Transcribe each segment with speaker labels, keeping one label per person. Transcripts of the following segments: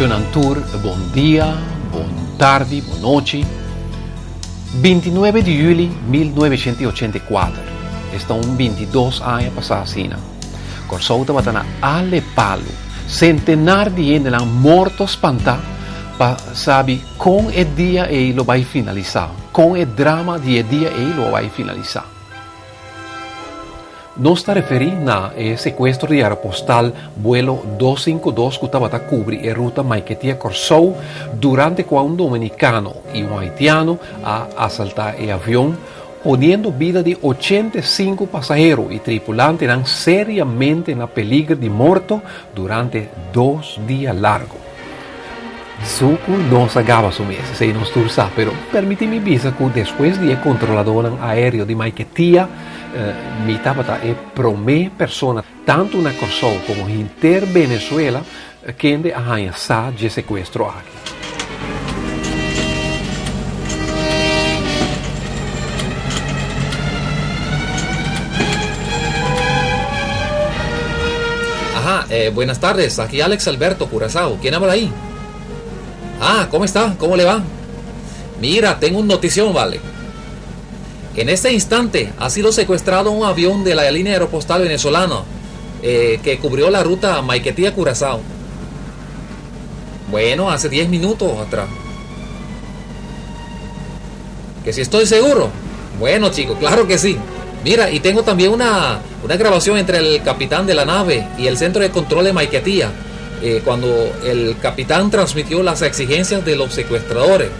Speaker 1: Shonantur, bom dia, bom tarde, boa noite. 29 de julho de 1984. Estão 22 anos passados. Corsouta batana ale palo. Centenar de gente mortos panta para saber com o dia ele vai finalizar. Com o drama de dia ele vai finalizar. Nós está referindo a sequestro de aeropostal vuelo 252 que estava a cobrir a ruta Maiquetía Corsou durante quando um dominicano e um haitiano a assaltar o avião, poniendo vida de 85 pasajeros y tripulantes eran seriamente en peligro de muerto durante 2 días largos. Suco no sagaba su mes, se nos tursa, pero permíteme visa que después de controlador aéreo de Maiquetía, mi tabata e promé persona, tanto na Corsou como inter Venezuela, que de arranhar de sequestro aqui.
Speaker 2: Ajá, buenas tardes, aquí Alex Alberto Curazao, ¿quién habla ahí? Ah, ¿cómo está? ¿Cómo le va? Mira, tengo una notición, vale. En este instante ha sido secuestrado un avión de la línea aeropostal venezolana que cubrió la ruta Maiquetía-Curazao. Bueno, hace 10 minutos atrás. ¿Que si estoy seguro? Bueno, chicos, claro que sí. Mira, y tengo también una grabación entre el capitán de la nave y el centro de control de Maiquetía, cuando el capitán transmitió las exigencias de los secuestradores.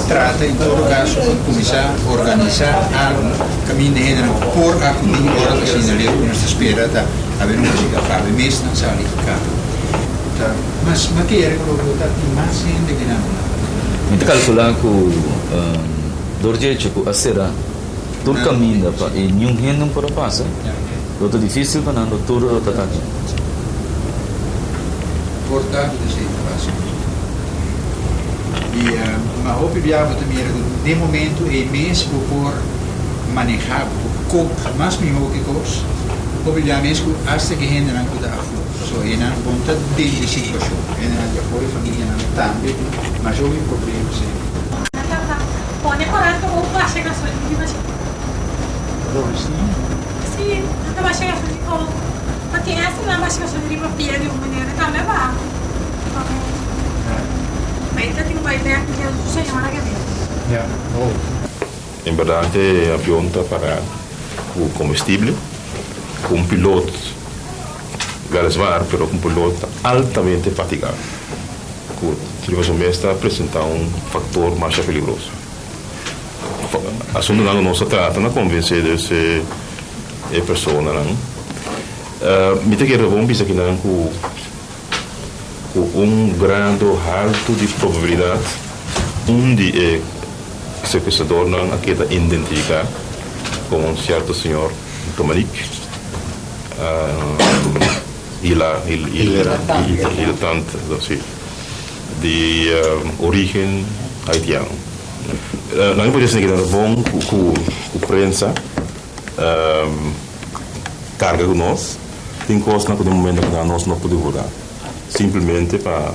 Speaker 3: Trata, em todo caso, de começar a organizar algo caminho de género por acudir hora que sinaleu que nós espera haver uma música para o mês na sala de casa. Mas que era que eu tenho mais gente que não.
Speaker 4: Então calcular que dorje que a será todo caminho para e nenhum gente não pode passar. Então é difícil para não todo o tataki.
Speaker 3: Portanto, de fácil. Mas obviamente também de momento é mesmo por manejar com mais minúsculos, obviamente que hasta que gente não cuida a flor, só é na vontade de situação, é na apoio família também, mas houve problemas.
Speaker 5: Pode parar que eu vou baixar a sua vida. Sim, eu baixei a sua vida. Porque essa não é baixar a sua vida para filha de uma maneira também vai.
Speaker 6: En verdad, este avión está para o combustível, com um piloto weliswaar, pero un piloto altamente fatigado. Isso mesmo está apresentando um fator mais perigoso. Assunto não se trata de convencer essa pessoa, não. Me tem que revolver isso aqui não com grande alto de probabilidade de sequestrador não aqui da identificar como certo senhor Dominique e tanto assim de origen haitiano. Não pode ser que era bom com prensa carga com nós, tem coisas que no momento que nós não podemos votar, simplesmente para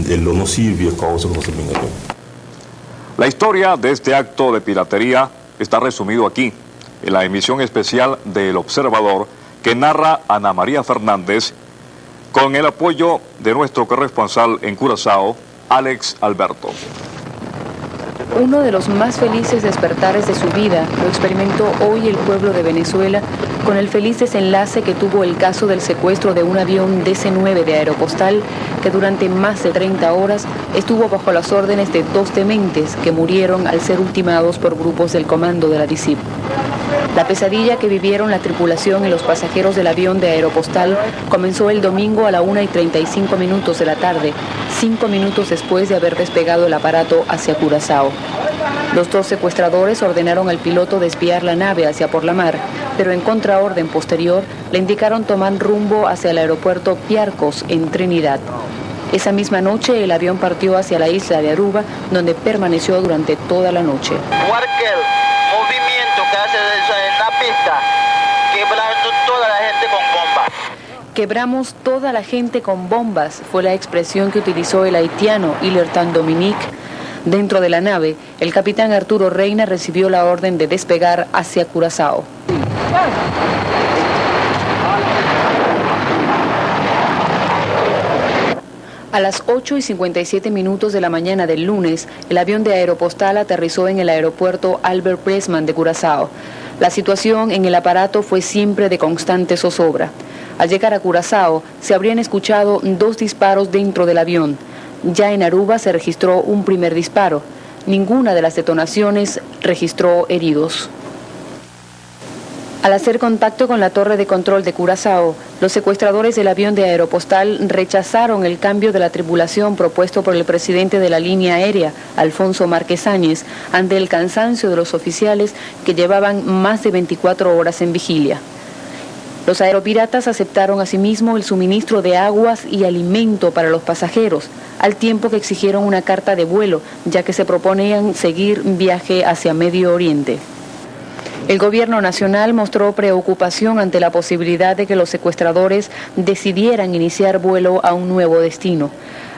Speaker 6: ele não sirve a causa que você venga.
Speaker 7: La historia de este acto de piratería está resumido aquí, en la emisión especial de El Observador que narra Ana María Fernández con el apoyo de nuestro corresponsal en Curazao, Alex Alberto.
Speaker 8: Uno de los más felices despertares de su vida lo experimentó hoy el pueblo de Venezuela con el feliz desenlace que tuvo el caso del secuestro de un avión DC-9 de Aeropostal que durante más de 30 horas estuvo bajo las órdenes de 2 dementes que murieron al ser ultimados por grupos del comando de la DICIP. La pesadilla que vivieron la tripulación y los pasajeros del avión de Aeropostal comenzó el domingo a la 1:35 de la tarde, 5 minutos después de haber despegado el aparato hacia Curazao. Los 2 secuestradores ordenaron al piloto desviar la nave hacia por la mar, pero en contraorden posterior le indicaron tomar rumbo hacia el aeropuerto Piarcos en Trinidad. Esa misma noche el avión partió hacia la isla de Aruba, donde permaneció durante toda la noche.
Speaker 9: Cualquier movimiento que hace en la pista, quebrando toda la gente con bombas.
Speaker 8: Quebramos toda la gente con bombas, fue la expresión que utilizó el haitiano Ilertan Dominique. Dentro de la nave, el capitán Arturo Reina recibió la orden de despegar hacia Curazao. A las 8:57 de la mañana del lunes, el avión de Aeropostal aterrizó en el aeropuerto Albert Pressman de Curazao. La situación en el aparato fue siempre de constante zozobra. Al llegar a Curazao, se habrían escuchado 2 disparos dentro del avión. Ya en Aruba se registró un primer disparo. Ninguna de las detonaciones registró heridos. Al hacer contacto con la torre de control de Curazao, los secuestradores del avión de Aeropostal rechazaron el cambio de la tripulación propuesto por el presidente de la línea aérea, Alfonso Márquez Áñez, ante el cansancio de los oficiales que llevaban más de 24 horas en vigilia. Los aeropiratas aceptaron asimismo el suministro de aguas y alimento para los pasajeros, al tiempo que exigieron una carta de vuelo, ya que se proponían seguir viaje hacia Medio Oriente. El gobierno nacional mostró preocupación ante la posibilidad de que los secuestradores decidieran iniciar vuelo a un nuevo destino.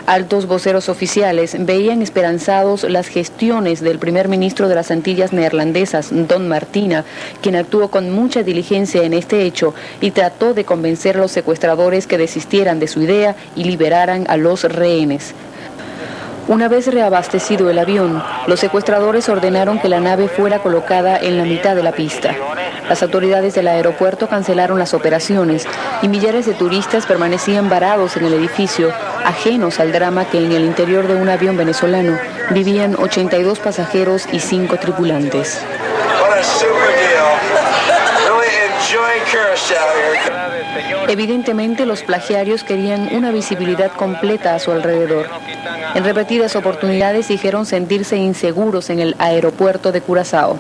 Speaker 8: Altos voceros oficiales veían esperanzados las gestiones del primer ministro de las Antillas Neerlandesas, Don Martina, quien actuó con mucha diligencia en este hecho y trató de convencer a los secuestradores que desistieran de su idea y liberaran a los rehenes. Una vez reabastecido el avión, los secuestradores ordenaron que la nave fuera colocada en la mitad de la pista. Las autoridades del aeropuerto cancelaron las operaciones y millares de turistas permanecían varados en el edificio, ajenos al drama que en el interior de un avión venezolano vivían 82 pasajeros y 5 tripulantes. Evidentemente, los plagiarios querían una visibilidad completa a su alrededor. En repetidas oportunidades dijeron sentirse inseguros en el aeropuerto de Curazao.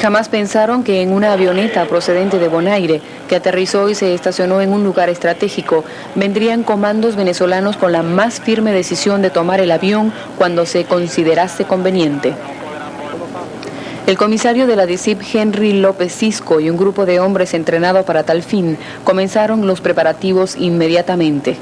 Speaker 8: Jamás pensaron que en una avioneta procedente de Bonaire, que aterrizó y se estacionó en un lugar estratégico, vendrían comandos venezolanos con la más firme decisión de tomar el avión cuando se considerase conveniente. El comisario de la DICIP, Henry López Cisco, y un grupo de hombres entrenados para tal fin, comenzaron los preparativos inmediatamente.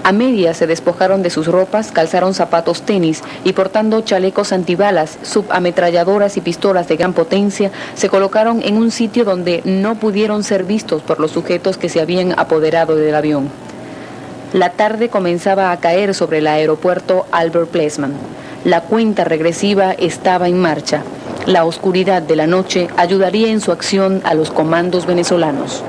Speaker 8: A medias se despojaron de sus ropas, calzaron zapatos tenis y portando chalecos antibalas, subametralladoras y pistolas de gran potencia, se colocaron en un sitio donde no pudieron ser vistos por los sujetos que se habían apoderado del avión. La tarde comenzaba a caer sobre el aeropuerto Albert Pressman. La cuenta regresiva estaba en marcha. La oscuridad de la noche ayudaría en su acción a los comandos venezolanos.